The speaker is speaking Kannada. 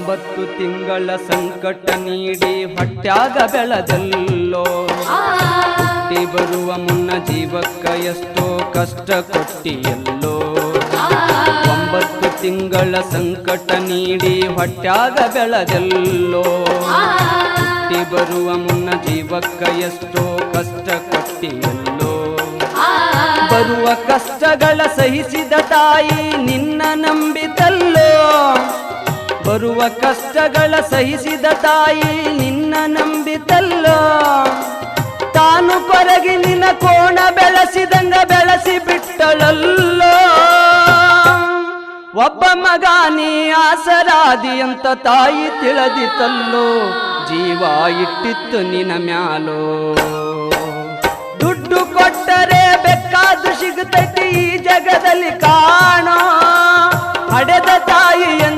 9 ತಿಂಗಳ ಸಂಕಟ ನೀಡಿ ಹೊಟ್ಯಾಗ ಬೆಳೆದಲ್ಲೋ ಹುಟ್ಟಿ ಬರುವ ಮುನ್ನ ಜೀವಕ್ಕ ಎಷ್ಟೋ ಕಷ್ಟ ಕೊಟ್ಟಿಯಲ್ಲೋ 9 ತಿಂಗಳ ಸಂಕಟ ನೀಡಿ ಹೊಟ್ಯಾಗ ಬೆಳೆದಲ್ಲೋ ಹುಟ್ಟಿ ಬರುವ ಮುನ್ನ ಜೀವಕ್ಕ ಎಷ್ಟೋ ಕಷ್ಟ ಕೊಟ್ಟಿಯಲ್ಲೋ ಬರುವ ಕಷ್ಟಗಳ ಸಹಿಸಿದ ತಾಯಿ ನಿನ್ನ ನಂಬಿತಲ್ಲೋ ಬರುವ ಕಷ್ಟಗಳ ಸಹಿಸಿದ ತಾಯಿ ನಿನ್ನ ನಂಬಿತಲ್ಲೋ ತಾನು ಕೊರಗಿ ನಿನ್ನ ಕೋಣ ಬೆಳೆಸಿದಂಗ ಬೆಳೆಸಿ ಬಿಟ್ಟಳಲ್ಲೋ ಒಬ್ಬ ಮಗ ನೀ ಆಸರಾದಿ ಅಂತ ತಾಯಿ ತಿಳಿದಿತಲ್ಲೋ ಜೀವ ಇಟ್ಟಿತ್ತು ನಿನ್ನ ಮ್ಯಾಲೋ ದುಡ್ಡು ಕೊಟ್ಟರೆ ಬೇಕಾದು ಸಿಗುತ್ತೈತಿ ಈ ಜಗದಲ್ಲಿ ಕಾಣೋ ಹಡೆದ ತಾಯಿಯನ್ನು